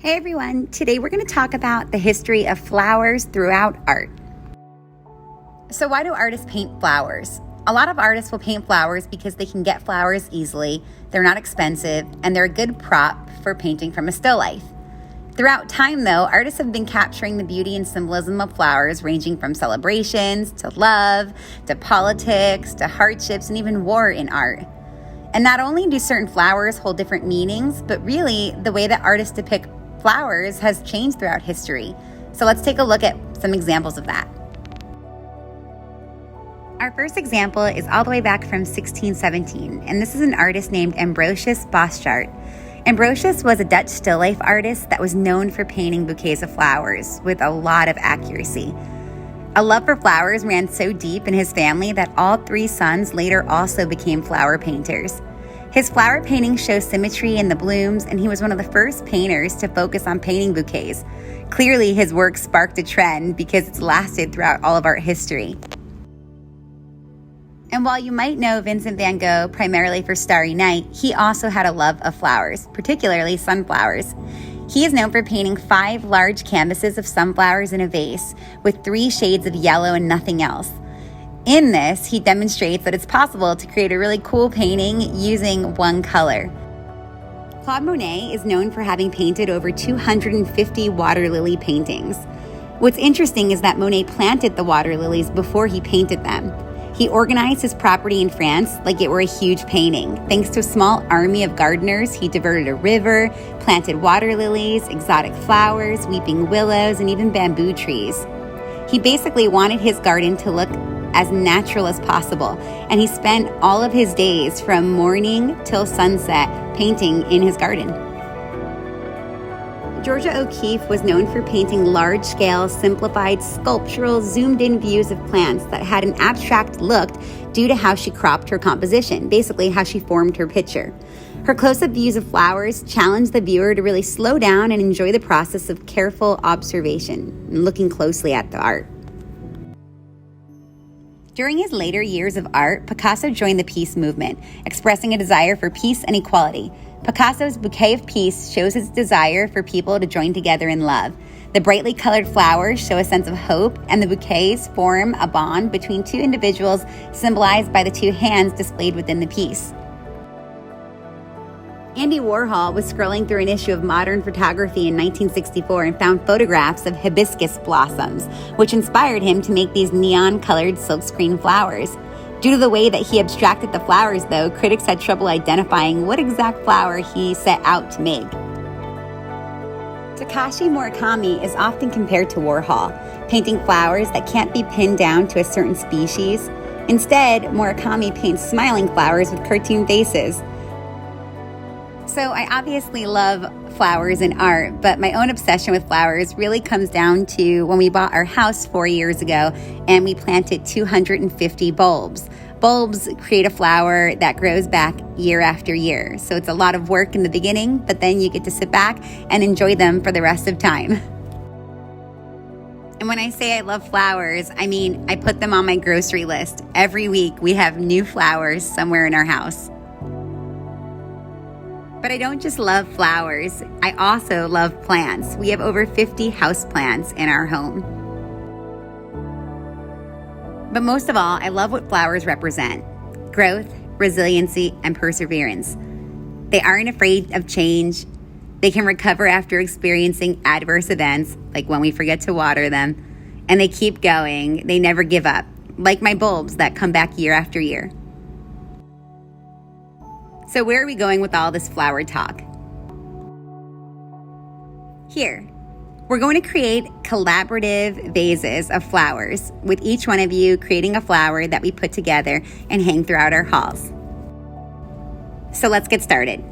Hey everyone, today we're going to talk about the history of flowers throughout art. So why do artists paint flowers? A lot of artists will paint flowers because they can get flowers easily, they're not expensive, and they're a good prop for painting from a still life. Throughout time though, artists have been capturing the beauty and symbolism of flowers ranging from celebrations, to love, to politics, to hardships, and even war in art. And not only do certain flowers hold different meanings, but really the way that artists depict flowers has changed throughout history. So let's take a look at some examples of that. Our first example is all the way back from 1617, and this is an artist named Ambrosius Bostart. Ambrosius was a Dutch still life artist that was known for painting bouquets of flowers with a lot of accuracy. A love for flowers ran so deep in his family that all three sons later also became flower painters. His flower paintings show symmetry in the blooms, and he was one of the first painters to focus on painting bouquets. Clearly, his work sparked a trend because it's lasted throughout all of art history. And while you might know Vincent Van Gogh primarily for Starry Night, he also had a love of flowers, particularly sunflowers. He is known for painting 5 large canvases of sunflowers in a vase with 3 shades of yellow and nothing else. In this, he demonstrates that it's possible to create a really cool painting using one color. Claude Monet is known for having painted over 250 water lily paintings. What's interesting is that Monet planted the water lilies before he painted them. He organized his property in France like it were a huge painting. Thanks to a small army of gardeners, he diverted a river, planted water lilies, exotic flowers, weeping willows, and even bamboo trees. He basically wanted his garden to look as natural as possible, and he spent all of his days from morning till sunset painting in his garden. Georgia O'Keeffe was known for painting large-scale, simplified, sculptural, zoomed-in views of plants that had an abstract look due to how she cropped her composition, basically how she formed her picture. Her close-up views of flowers challenged the viewer to really slow down and enjoy the process of careful observation and looking closely at the art. During his later years of art, Picasso joined the peace movement, expressing a desire for peace and equality. Picasso's Bouquet of Peace shows his desire for people to join together in love. The brightly colored flowers show a sense of hope, and the bouquets form a bond between 2 individuals symbolized by the 2 hands displayed within the piece. Andy Warhol was scrolling through an issue of Modern Photography in 1964 and found photographs of hibiscus blossoms, which inspired him to make these neon-colored silkscreen flowers. Due to the way that he abstracted the flowers, though, critics had trouble identifying what exact flower he set out to make. Takashi Murakami is often compared to Warhol, painting flowers that can't be pinned down to a certain species. Instead, Murakami paints smiling flowers with cartoon faces. So I obviously love flowers in art, but my own obsession with flowers really comes down to when we bought our house 4 years ago and we planted 250 bulbs. Bulbs create a flower that grows back year after year. So it's a lot of work in the beginning, but then you get to sit back and enjoy them for the rest of time. And when I say I love flowers, I mean I put them on my grocery list. Every week we have new flowers somewhere in our house. But I don't just love flowers, I also love plants. We have over 50 houseplants in our home. But most of all, I love what flowers represent: growth, resiliency, and perseverance. They aren't afraid of change. They can recover after experiencing adverse events, like when we forget to water them. And they keep going. They never give up, like my bulbs that come back year after year. So where are we going with all this flower talk? Here, we're going to create collaborative vases of flowers, with each one of you creating a flower that we put together and hang throughout our halls. So let's get started.